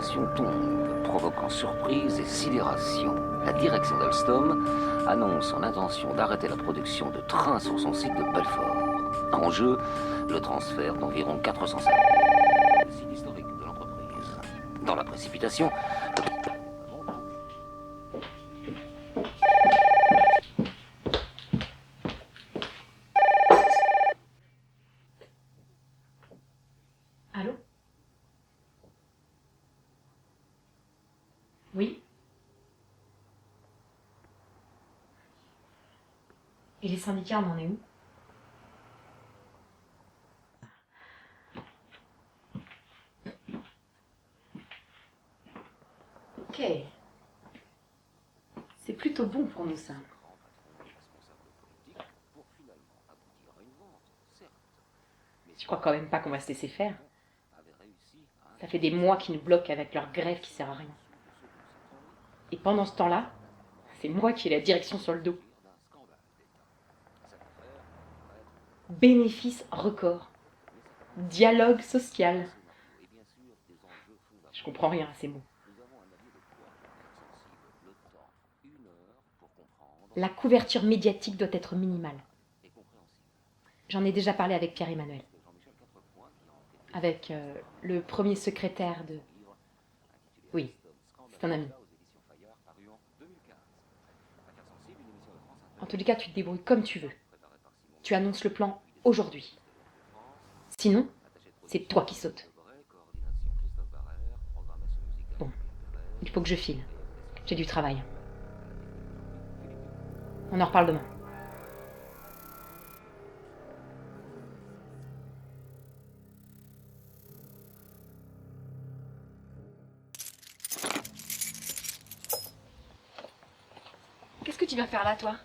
tension tombe, provoquant surprise et sidération. La direction d'Alstom annonce son intention d'arrêter la production de trains sur son site de Belfort. En jeu, le transfert d'environ 400 salariés. Le site historique de l'entreprise. Dans la précipitation, Allô? Oui? Et les syndicats, on en est où? Ok. C'est plutôt bon pour nous, ça. Tu crois quand même pas qu'on va se laisser faire? Ça fait des mois qu'ils nous bloquent avec leur grève qui sert à rien. Et pendant ce temps-là, c'est moi qui ai la direction sur le dos. Bénéfice record. Dialogue social. Je comprends rien à ces mots. La couverture médiatique doit être minimale. J'en ai déjà parlé avec Pierre-Emmanuel. Avec le premier secrétaire de... Oui, c'est un ami. En tous les cas, tu te débrouilles comme tu veux. Tu annonces le plan aujourd'hui. Sinon, c'est toi qui sautes. Bon, il faut que je file. J'ai du travail. On en reparle demain. Qu'est-ce que tu vas faire là, toi?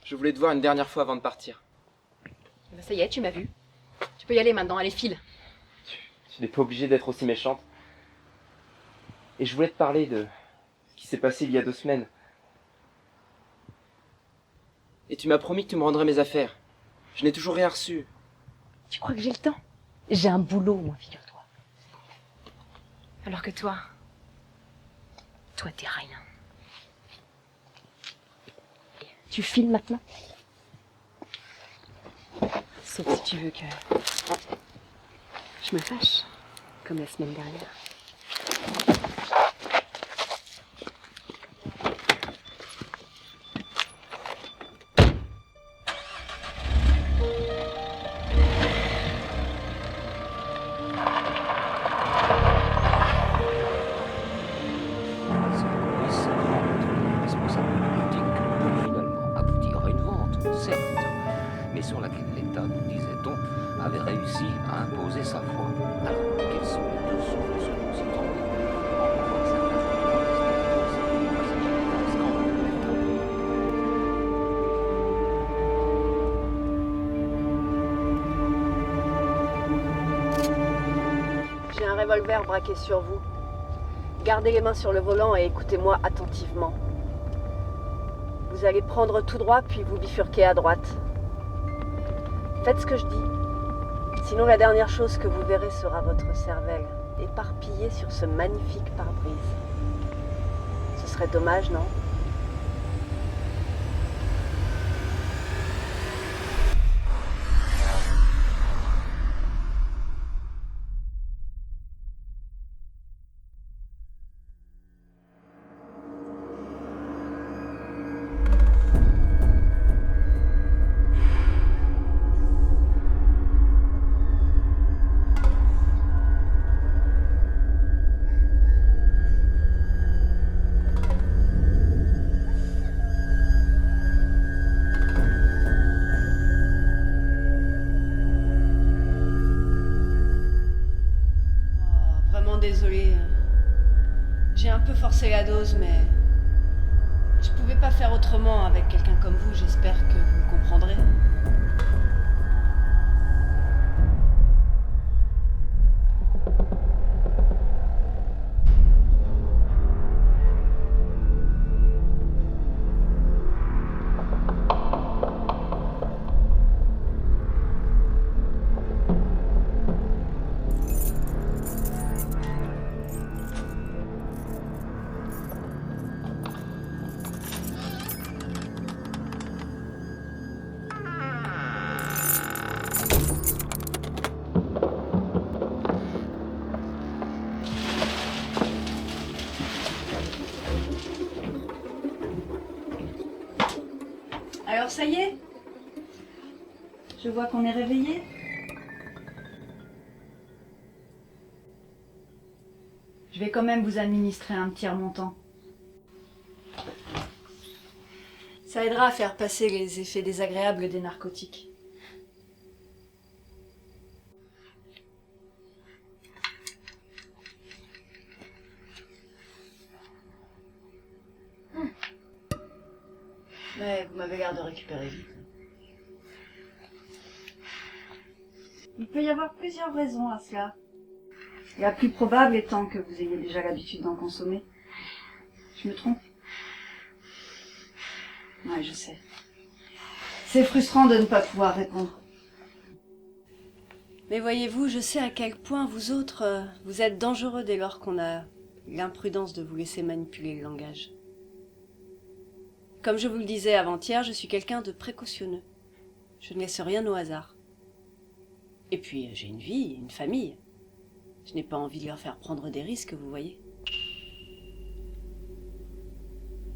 Je voulais te voir une dernière fois avant de partir. Ben, ça y est, tu m'as vu. Tu peux y aller maintenant, allez, file. Tu n'es pas obligée d'être aussi méchante. Et je voulais te parler de ce qui s'est passé il y a 2 semaines. Et tu m'as promis que tu me rendrais mes affaires. Je n'ai toujours rien reçu. Tu crois que j'ai le temps? J'ai un boulot, moi, figure-toi. Alors que toi, t'es rien. Tu files maintenant? Sauf si tu veux que je me fâche, comme la semaine dernière. mais sur laquelle l'État, nous disait-on, avait réussi à imposer sa foi. Alors, quels sont les dessous de ce nouveau tremblement? J'ai un revolver braqué sur vous. Gardez les mains sur le volant et écoutez-moi attentivement. Vous allez prendre tout droit puis vous bifurquer à droite. Faites ce que je dis. Sinon la dernière chose que vous verrez sera votre cervelle, éparpillée sur ce magnifique pare-brise. Ce serait dommage, non ? Désolée. J'ai un peu forcé la dose, mais je pouvais pas faire autrement avec quelqu'un comme vous. J'espère que vous me comprendrez. ça y est? Je vois qu'on est réveillé. Je vais quand même vous administrer un petit remontant. Ça aidera à faire passer les effets désagréables des narcotiques. Mais vous m'avez l'air de récupérer vite. Il peut y avoir plusieurs raisons à cela. La plus probable étant que vous ayez déjà l'habitude d'en consommer. Je me trompe? Ouais, je sais. C'est frustrant de ne pas pouvoir répondre. Mais voyez-vous, je sais à quel point vous autres, vous êtes dangereux dès lors qu'on a l'imprudence de vous laisser manipuler le langage. Comme je vous le disais avant-hier, je suis quelqu'un de précautionneux. Je ne laisse rien au hasard. Et puis, j'ai une vie, une famille. Je n'ai pas envie de leur faire prendre des risques, vous voyez.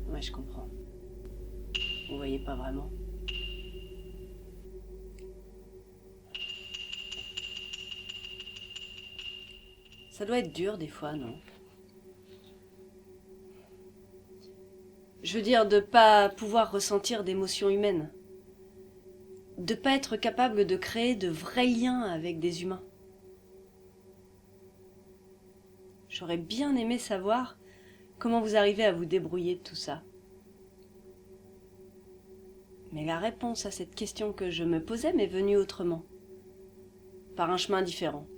Ouais, je comprends. Vous voyez pas vraiment. Ça doit être dur des fois, non? Je veux dire, de pas pouvoir ressentir d'émotions humaines. De pas être capable de créer de vrais liens avec des humains. J'aurais bien aimé savoir comment vous arrivez à vous débrouiller de tout ça. Mais la réponse à cette question que je me posais m'est venue autrement. Par un chemin différent.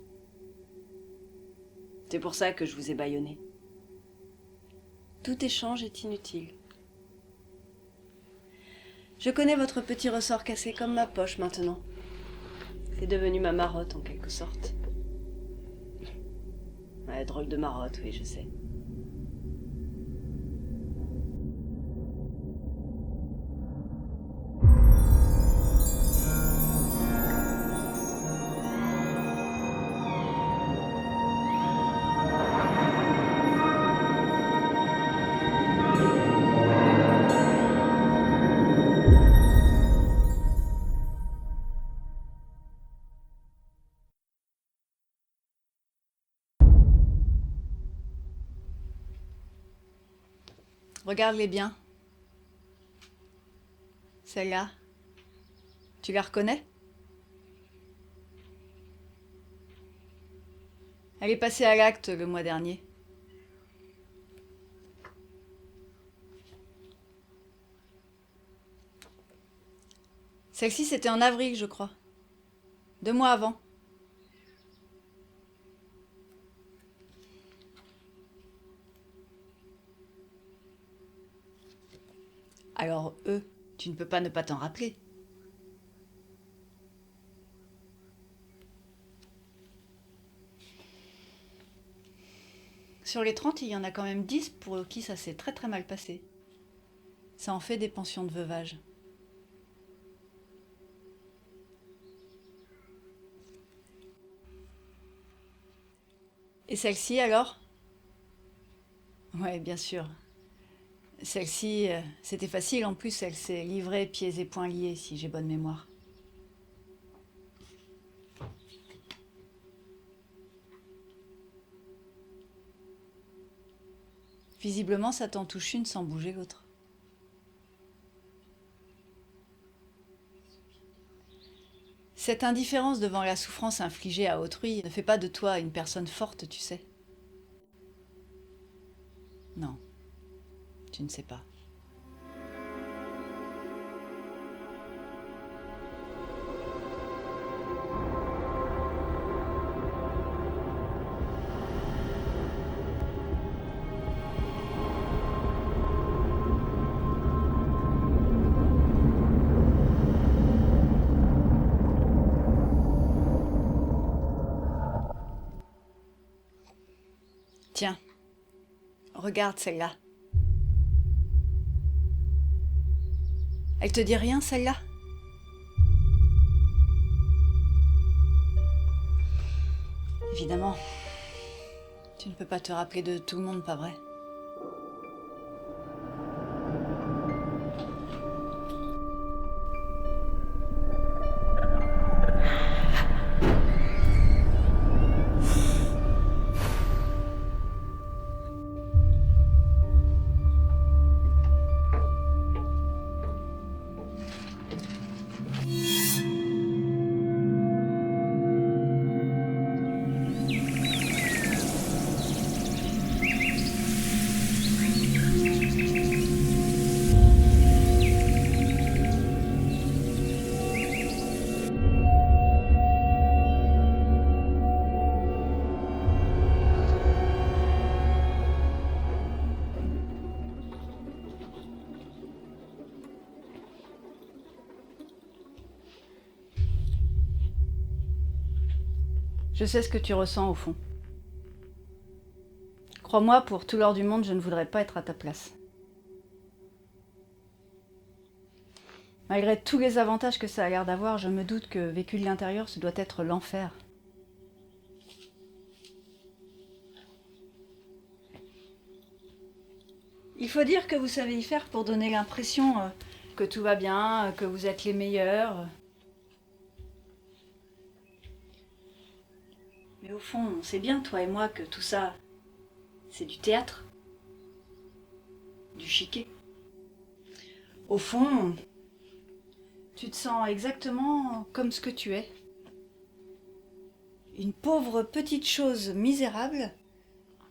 C'est pour ça que je vous ai bâillonné. Tout échange est inutile. Je connais votre petit ressort cassé comme ma poche maintenant. C'est devenu ma marotte en quelque sorte. Ouais, drôle de marotte, oui, je sais. Regarde-les bien. Celle-là. Tu la reconnais? Elle est passée à l'acte le mois dernier. Celle-ci, c'était en avril, je crois. 2 mois avant. Alors, eux, tu ne peux pas ne pas t'en rappeler. Sur les 30, il y en a quand même 10 pour qui ça s'est très très mal passé. Ça en fait des pensions de veuvage. Et celle-ci alors? Ouais, bien sûr. Celle-ci, c'était facile, en plus elle s'est livrée pieds et poings liés, si j'ai bonne mémoire. Visiblement, ça t'en touche une sans bouger l'autre. Cette indifférence devant la souffrance infligée à autrui ne fait pas de toi une personne forte, tu sais. Non. Tu ne sais pas. Tiens, regarde celle-là. Elle te dit rien, celle-là? Évidemment, tu ne peux pas te rappeler de tout le monde, pas vrai? Je sais ce que tu ressens au fond. Crois-moi, pour tout l'or du monde, je ne voudrais pas être à ta place. Malgré tous les avantages que ça a l'air d'avoir, je me doute que vécu de l'intérieur, ce doit être l'enfer. Il faut dire que vous savez y faire pour donner l'impression que tout va bien, que vous êtes les meilleurs. Mais au fond, on sait bien, toi et moi, que tout ça, c'est du théâtre, du chiquet. Au fond, tu te sens exactement comme ce que tu es. Une pauvre petite chose misérable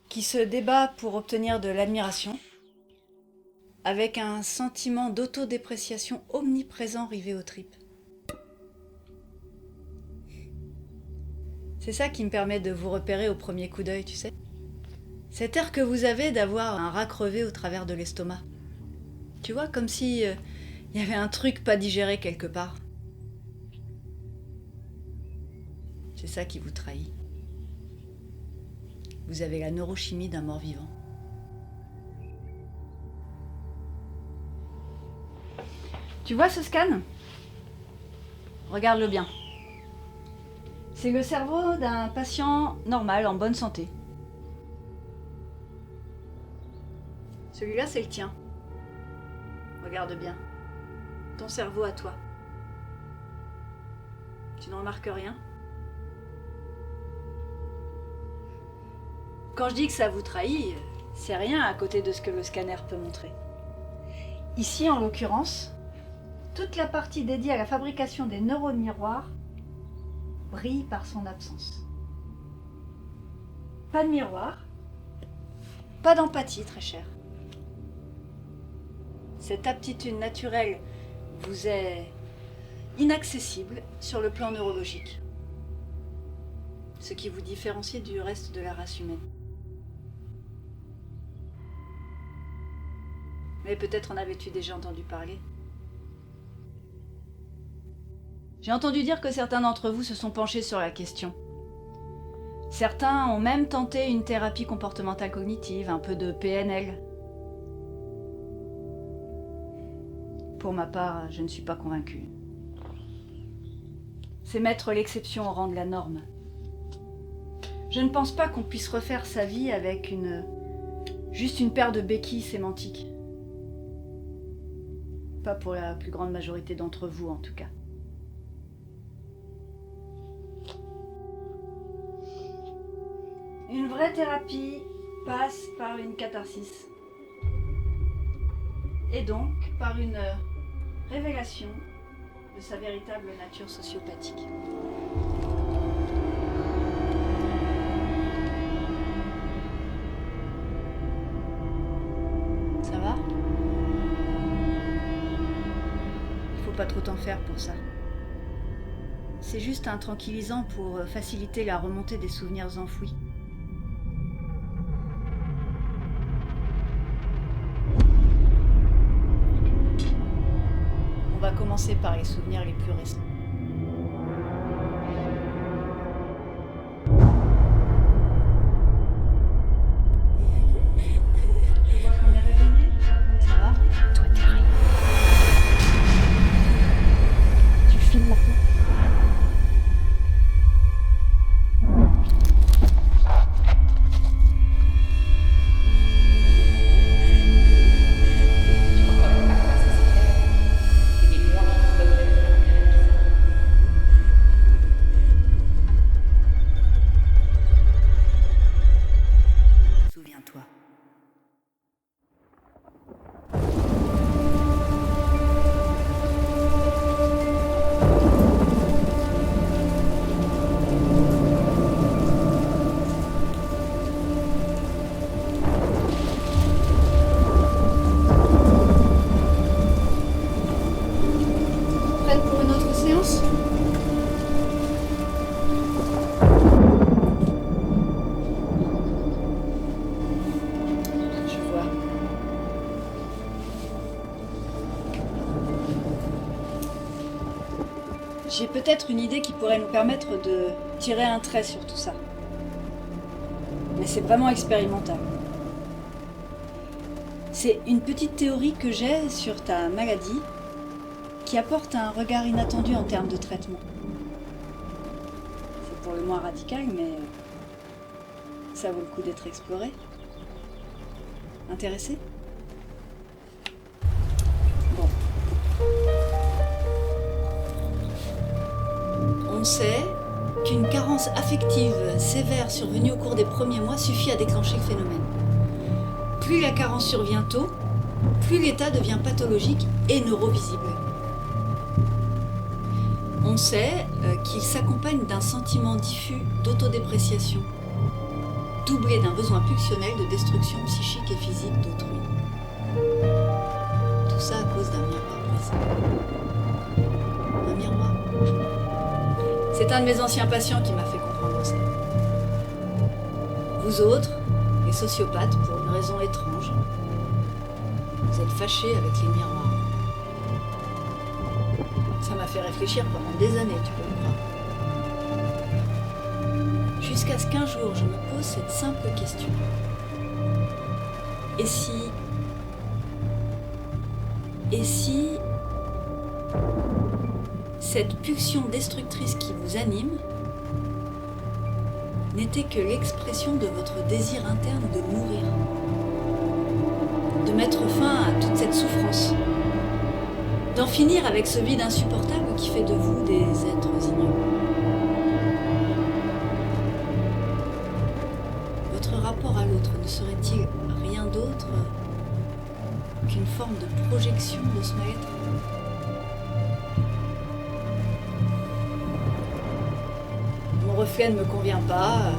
qui se débat pour obtenir de l'admiration, avec un sentiment d'autodépréciation omniprésent rivé aux tripes. C'est ça qui me permet de vous repérer au premier coup d'œil, tu sais. Cet air que vous avez d'avoir un rat crevé au travers de l'estomac. Tu vois, comme si y avait un truc pas digéré quelque part. C'est ça qui vous trahit. Vous avez la neurochimie d'un mort-vivant. Tu vois ce scan ? Regarde-le bien. C'est le cerveau d'un patient normal, en bonne santé. Celui-là, c'est le tien. Regarde bien. Ton cerveau à toi. Tu n'en remarques rien ? Quand je dis que ça vous trahit, c'est rien à côté de ce que le scanner peut montrer. Ici, en l'occurrence, toute la partie dédiée à la fabrication des neurones miroirs brille par son absence. Pas de miroir, pas d'empathie, très cher. Cette aptitude naturelle vous est inaccessible sur le plan neurologique, ce qui vous différencie du reste de la race humaine. Mais peut-être en avais-tu déjà entendu parler ? J'ai entendu dire que certains d'entre vous se sont penchés sur la question. Certains ont même tenté une thérapie comportementale cognitive, un peu de PNL. Pour ma part, je ne suis pas convaincue. C'est mettre l'exception au rang de la norme. Je ne pense pas qu'on puisse refaire sa vie avec juste une paire de béquilles sémantiques. Pas pour la plus grande majorité d'entre vous, en tout cas. Une vraie thérapie passe par une catharsis. Et donc par une révélation de sa véritable nature sociopathique. Ça va ? Il faut pas trop t'en faire pour ça. C'est juste un tranquillisant pour faciliter la remontée des souvenirs enfouis. On va commencer par les souvenirs les plus récents. Tu vois qu'on est réveillé ? Ça va ? Toi, t'es rien. Tu filmes maintenant ? Tu crois quand même pas comment ça s'est fait ? C'est des mois qui bloquent avec leur grève qui s'arrêtent. J'ai peut-être une idée qui pourrait nous permettre de tirer un trait sur tout ça. Mais c'est vraiment expérimental. C'est une petite théorie que j'ai sur ta maladie qui apporte un regard inattendu en termes de traitement. C'est pour le moins radical, mais ça vaut le coup d'être exploré. Intéressé ? Bon. On sait qu'une carence affective sévère survenue au cours des premiers mois suffit à déclencher le phénomène. Plus la carence survient tôt, plus l'état devient pathologique et neurovisible. On sait qu'il s'accompagne d'un sentiment diffus d'autodépréciation, doublé d'un besoin pulsionnel de destruction psychique et physique d'autrui. Tout ça à cause d'un miroir brisé. Un miroir. C'est un de mes anciens patients qui m'a fait comprendre ça. Vous autres, les sociopathes, pour une raison étrange, vous êtes fâchés avec les miroirs. Ça m'a fait réfléchir pendant des années, tu peux le croire. Jusqu'à ce qu'un jour, je me pose cette simple question. Et si cette pulsion destructrice qui vous anime n'était que l'expression de votre désir interne de mourir, de mettre fin à toute cette souffrance, d'en finir avec ce vide insupportable qui fait de vous des êtres ignobles. Votre rapport à l'autre ne serait-il rien d'autre qu'une forme de projection de ce mal-être ? Mon reflet ne me convient pas,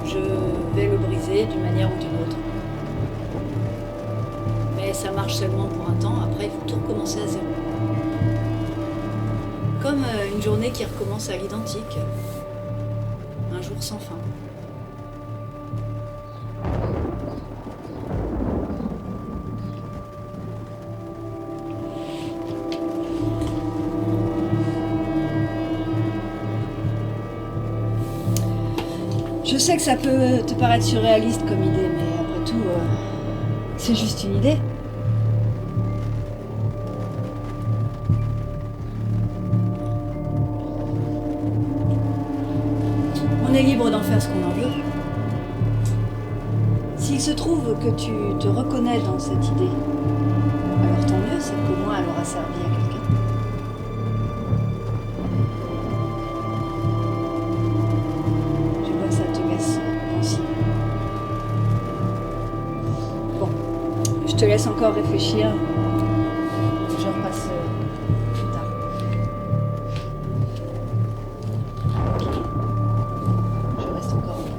je vais le briser d'une manière ou d'une autre. Mais ça marche seulement pour un temps, après il faut tout recommencer à zéro. Comme une journée qui recommence à l'identique, un jour sans fin. Je sais que ça peut te paraître surréaliste comme idée, mais après tout, c'est juste une idée. On est libre d'en faire ce qu'on en veut. S'il se trouve que tu te reconnais dans cette idée, alors tant mieux, c'est qu'au moins elle aura servi à quelqu'un. Ça te laisse penser. Bon, je te laisse encore réfléchir. Je repasse plus tard. Je reste encore un peu.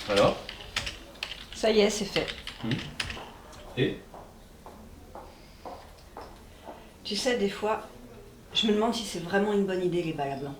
Alors? Ça y est, c'est fait. Et? Tu sais, des fois, je me demande si c'est vraiment une bonne idée les balles à blanc.